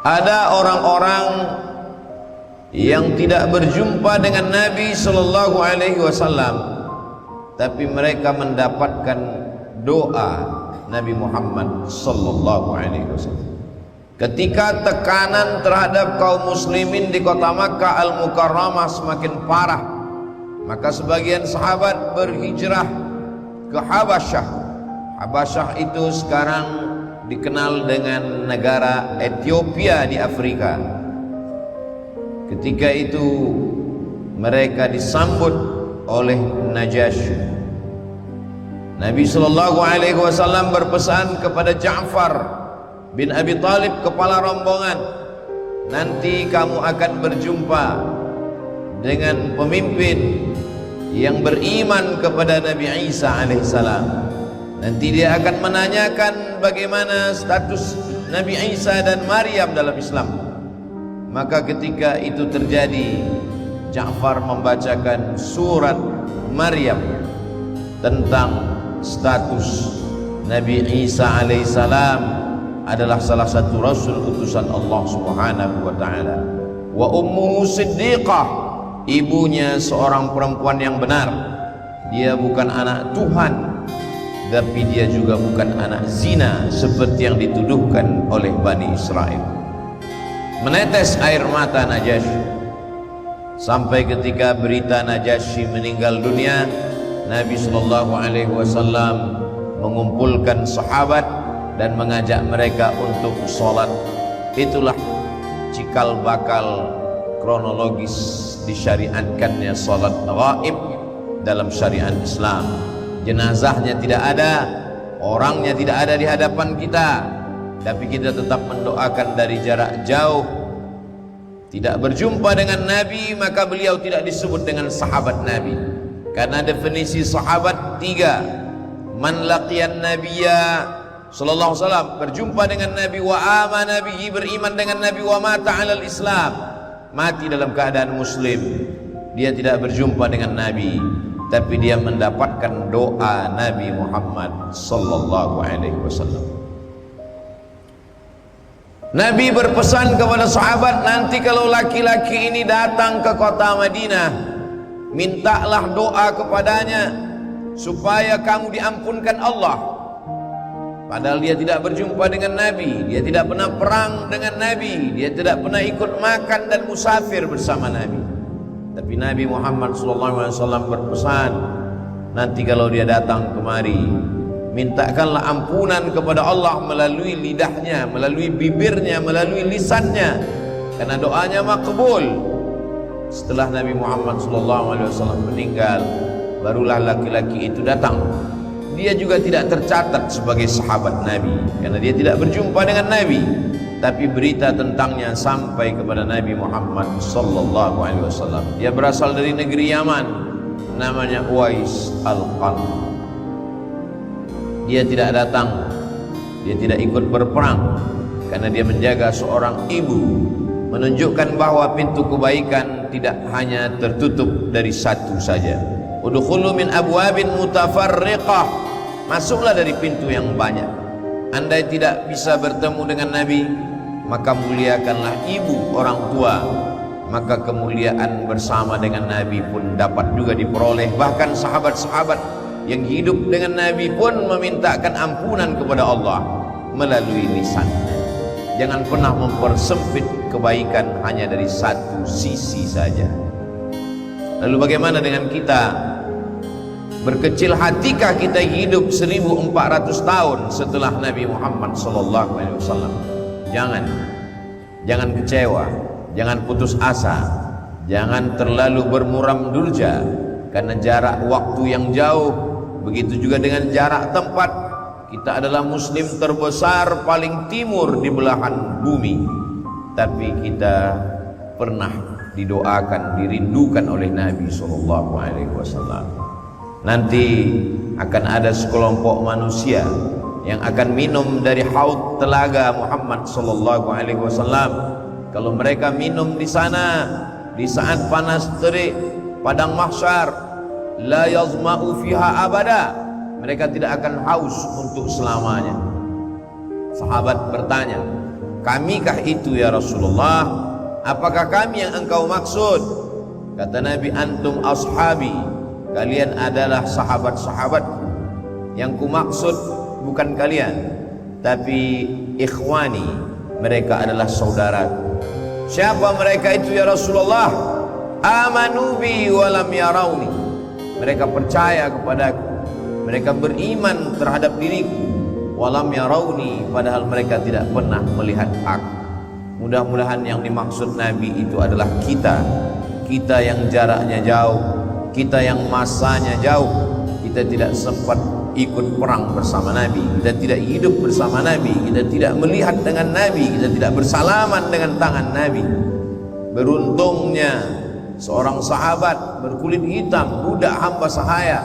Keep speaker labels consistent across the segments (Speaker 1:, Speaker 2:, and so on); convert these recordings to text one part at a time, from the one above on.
Speaker 1: Ada orang-orang yang tidak berjumpa dengan Nabi Sallallahu Alaihi Wasallam, tapi mereka mendapatkan doa Nabi Muhammad Sallallahu Alaihi Wasallam. Ketika tekanan terhadap kaum muslimin di kota Makkah Al-Mukarramah semakin parah, maka sebagian sahabat berhijrah ke Habasyah. Habasyah itu sekarang dikenal dengan negara Ethiopia di Afrika. Ketika itu mereka disambut oleh Najasyi. Nabi Sallallahu Alaihi Wasallam berpesan kepada Ja'far bin Abi Thalib, kepala rombongan, nanti kamu akan berjumpa dengan pemimpin yang beriman kepada Nabi Isa alaihissalam. Nanti dia akan menanyakan bagaimana status Nabi Isa dan Maryam dalam Islam. Maka ketika itu terjadi, Ja'far membacakan surat Maryam tentang status Nabi Isa alaihissalam adalah salah satu rasul utusan Allah Subhanahu wa taala. Wa ummuhu siddiqah, ibunya seorang perempuan yang benar. Dia bukan anak Tuhan, tapi dia juga bukan anak zina seperti yang dituduhkan oleh Bani Israel. Menetes air mata Najasyi sampai ketika berita Najasyi meninggal dunia, Nabi Sallallahu Alaihi Wasallam mengumpulkan sahabat dan mengajak mereka untuk sholat. Itulah cikal bakal kronologis disyariatkannya sholat ghaib dalam syariat Islam. Jenazahnya tidak ada, orangnya tidak ada di hadapan kita, tapi kita tetap mendoakan dari jarak jauh. Tidak berjumpa dengan Nabi, maka beliau tidak disebut dengan sahabat Nabi. Karena definisi sahabat tiga: man laqiyan nabiyya sallallahu alaihi wasallam, berjumpa dengan Nabi, wa amana bihi, beriman dengan Nabi, wa mata alal Islam, mati dalam keadaan muslim. Dia tidak berjumpa dengan Nabi, tapi dia mendapatkan doa Nabi Muhammad sallallahu alaihi wasallam. Nabi berpesan kepada sahabat, nanti kalau laki-laki ini datang ke kota Madinah, mintalah doa kepadanya supaya kamu diampunkan Allah. Padahal dia tidak berjumpa dengan Nabi, dia tidak pernah perang dengan Nabi, dia tidak pernah ikut makan dan musafir bersama Nabi. Tapi Nabi Muhammad SAW berpesan, nanti kalau dia datang kemari, mintakanlah ampunan kepada Allah melalui lidahnya, melalui bibirnya, melalui lisannya, karena doanya makbul. Setelah Nabi Muhammad SAW meninggal, barulah laki-laki itu datang. Dia juga tidak tercatat sebagai sahabat Nabi, karena dia tidak berjumpa dengan Nabi, tapi berita tentangnya sampai kepada Nabi Muhammad sallallahu alaihi wasallam. Dia berasal dari negeri Yaman, namanya Uwais Al-Qarni. Dia tidak datang, dia tidak ikut berperang, karena dia menjaga seorang ibu, menunjukkan bahwa pintu kebaikan tidak hanya tertutup dari satu saja. Udkhulu min abwabin mutafarriqah, masuklah dari pintu yang banyak. Andai tidak bisa bertemu dengan Nabi, maka muliakanlah ibu, orang tua, maka kemuliaan bersama dengan Nabi pun dapat juga diperoleh. Bahkan sahabat-sahabat yang hidup dengan Nabi pun memintakan ampunan kepada Allah melalui lisan. Jangan pernah mempersempit kebaikan hanya dari satu sisi saja. Lalu bagaimana dengan kita? Berkecil hatikah kita hidup 1400 tahun setelah Nabi Muhammad SAW? Jangan kecewa, jangan putus asa, jangan terlalu bermuram durja, karena jarak waktu yang jauh, begitu juga dengan jarak tempat. Kita adalah muslim terbesar paling timur di belahan bumi, tapi kita pernah didoakan, dirindukan oleh Nabi SAW. Nanti akan ada sekelompok manusia yang akan minum dari haud telaga Muhammad sallallahu alaihi wasallam. Kalau mereka minum di sana di saat panas terik padang mahsyar, la yazma'u fiha abada, mereka tidak akan haus untuk selamanya. Sahabat bertanya, Kamikah itu ya Rasulullah? Apakah kami yang engkau maksud? Kata Nabi, antum ashabi, kalian adalah sahabat-sahabatku. Yang ku maksud bukan kalian, tapi ikhwani, mereka adalah saudaraku. Siapa mereka itu ya Rasulullah? Amanu bi walam yarawni, mereka percaya kepadaku, mereka beriman terhadap diriku. Walam yarawni, padahal mereka tidak pernah melihat aku. Mudah-mudahan yang dimaksud Nabi itu adalah kita yang jaraknya jauh, kita yang masanya jauh, kita tidak sempat ikut perang bersama Nabi, kita tidak hidup bersama Nabi, kita tidak melihat dengan Nabi, kita tidak bersalaman dengan tangan Nabi. Beruntungnya seorang sahabat berkulit hitam, budak hamba sahaya,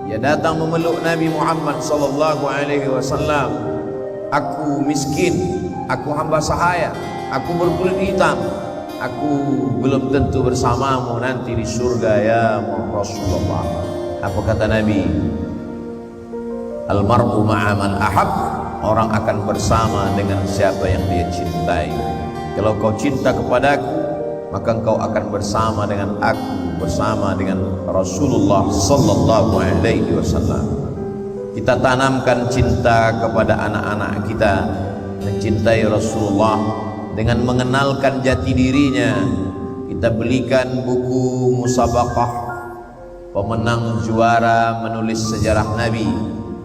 Speaker 1: dia datang memeluk Nabi Muhammad sallallahu alaihi wasallam. Aku miskin, aku hamba sahaya, aku berkulit hitam, aku belum tentu bersamamu nanti di surga ya Rasulullah. Apa kata Nabi? Almar'u ma'a man ahab, orang akan bersama dengan siapa yang dia cintai. Kalau kau cinta kepadaku, maka engkau akan bersama dengan aku, bersama dengan Rasulullah sallallahu alaihi wasallam. Kita tanamkan cinta kepada anak-anak kita, mencintai Rasulullah dengan mengenalkan jati dirinya. Kita belikan buku musabaqah pemenang juara menulis sejarah Nabi,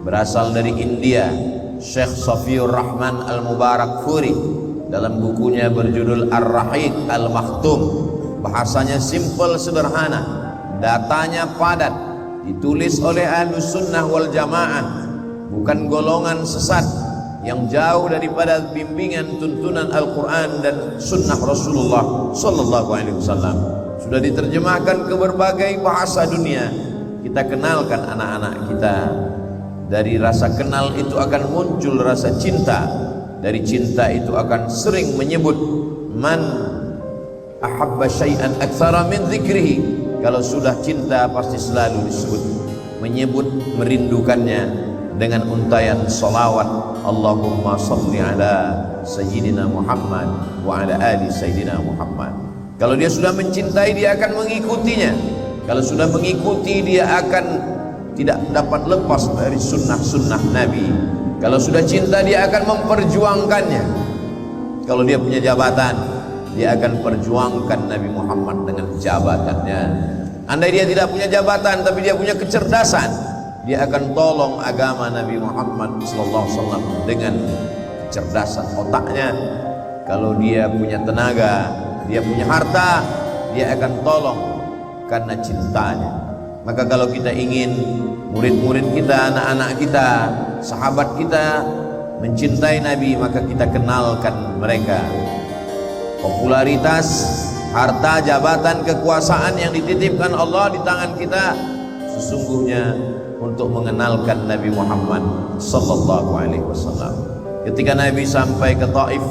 Speaker 1: berasal dari India, Syekh Safiur Rahman Al-Mubarakfuri. Dalam bukunya berjudul Ar-Rahiq Al-Makhtum, bahasanya simple, sederhana, datanya padat, ditulis oleh Ahlus Sunnah wal Jamaah, bukan golongan sesat yang jauh daripada bimbingan tuntunan Al-Quran dan Sunnah Rasulullah sallallahu alaihi wasallam. Sudah diterjemahkan ke berbagai bahasa dunia. Kita kenalkan anak-anak kita. Dari rasa kenal itu akan muncul rasa cinta. Dari cinta itu akan sering menyebut man ahabba syai'an aktsara min dzikrihi. Kalau sudah cinta pasti selalu disebut, menyebut, merindukannya dengan untayan salawat, Allahumma salli ala sayyidina Muhammad wa ala ali sayyidina Muhammad. Kalau dia sudah mencintai, dia akan mengikutinya. Kalau sudah mengikuti, dia akan tidak dapat lepas dari sunnah-sunnah Nabi. Kalau sudah cinta, dia akan memperjuangkannya. Kalau dia punya jabatan, dia akan perjuangkan Nabi Muhammad dengan jabatannya. Andai dia tidak punya jabatan tapi dia punya kecerdasan, dia akan tolong agama Nabi Muhammad SAW dengan kecerdasan otaknya. Kalau dia punya tenaga, dia punya harta, dia akan tolong karena cintanya. Maka kalau kita ingin murid-murid kita, anak-anak kita, sahabat kita mencintai Nabi, maka kita kenalkan mereka. Popularitas, harta, jabatan, kekuasaan yang dititipkan Allah di tangan kita sesungguhnya untuk mengenalkan Nabi Muhammad sallallahu alaihi wasallam. Ketika Nabi sampai ke Taif,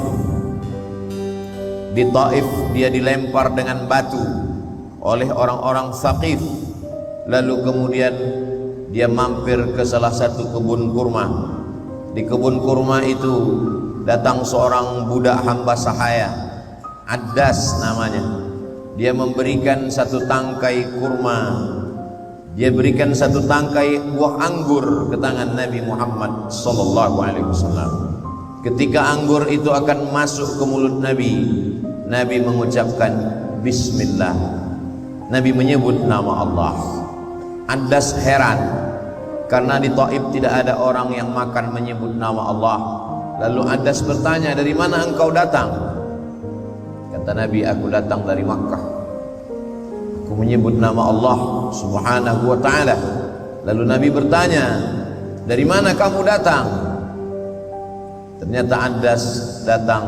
Speaker 1: di Taif dia dilempar dengan batu oleh orang-orang Thaqif. Lalu kemudian dia mampir ke salah satu kebun kurma. Di kebun kurma itu datang seorang budak hamba sahaya, Addas namanya. Dia memberikan satu tangkai kurma, dia berikan satu tangkai buah anggur ke tangan Nabi Muhammad sallallahu alaihi wasallam. Ketika anggur itu akan masuk ke mulut Nabi, Nabi mengucapkan bismillah. Nabi menyebut nama Allah. Addas heran karena di Taif tidak ada orang yang makan menyebut nama Allah. Lalu Addas bertanya, dari mana engkau datang? Kata Nabi, aku datang dari Makkah. Aku menyebut nama Allah subhanahu wa ta'ala. Lalu Nabi bertanya, dari mana kamu datang? Ternyata Addas datang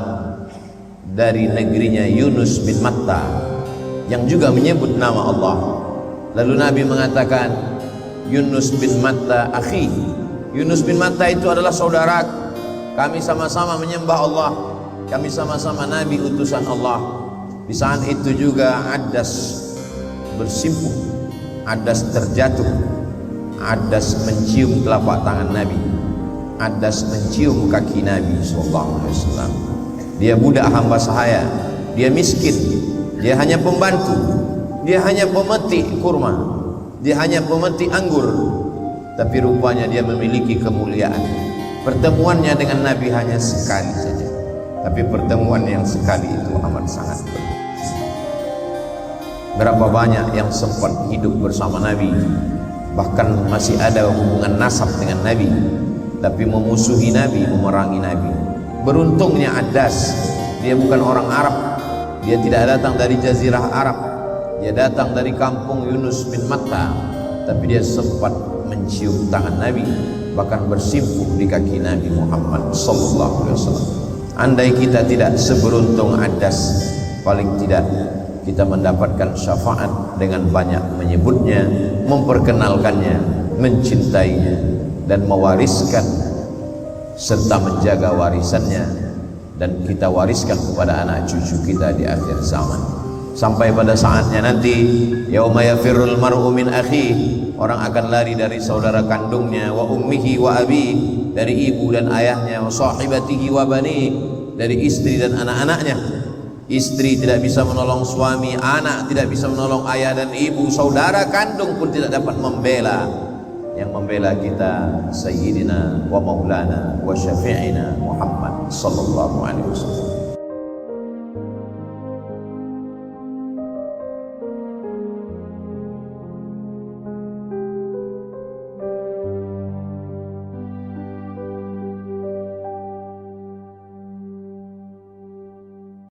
Speaker 1: dari negerinya Yunus bin Matta yang juga menyebut nama Allah. Lalu Nabi mengatakan, Yunus bin Matta akhi. Yunus bin Matta itu adalah saudaraku. Kami sama-sama menyembah Allah. Kami sama-sama Nabi utusan Allah. Di saat itu juga Addas bersimpuh, Addas terjatuh, Addas mencium telapak tangan Nabi, Addas mencium kaki Nabi sallallahu alaihi wasallam. dia budak hamba sahaya, dia miskin, dia hanya pembantu, dia hanya pemetik kurma, dia hanya pemetik anggur, tapi rupanya dia memiliki kemuliaan. Pertemuannya dengan Nabi hanya sekali saja, tapi pertemuan yang sekali itu amat sangat berharga. Berapa banyak yang sempat hidup bersama Nabi, bahkan masih ada hubungan nasab dengan Nabi, tapi memusuhi Nabi, memerangi Nabi. Beruntungnya Adas, dia bukan orang Arab, dia tidak datang dari Jazirah Arab, dia datang dari kampung Yunus bin Matta, tapi dia sempat mencium tangan Nabi, bahkan bersimpuh di kaki Nabi Muhammad sallallahu alaihi wasallam. Andai kita tidak seberuntung Adas, paling tidak kita mendapatkan syafaat dengan banyak menyebutnya, memperkenalkannya, mencintainya, dan mewariskan serta menjaga warisannya, dan kita wariskan kepada anak cucu kita di akhir zaman. Sampai pada saatnya nanti, yauma yafirrul mar'u min akhihi, orang akan lari dari saudara kandungnya, wa ummihi wa abi, dari ibu dan ayahnya, wa sahibatihi wa bani, dari istri dan anak-anaknya. Istri tidak bisa menolong suami, anak tidak bisa menolong ayah dan ibu, saudara kandung pun tidak dapat membela. Yang membela kita Sayyidina wa Maulana wa Syafi'ina Muhammad sallallahu alaihi wasallam.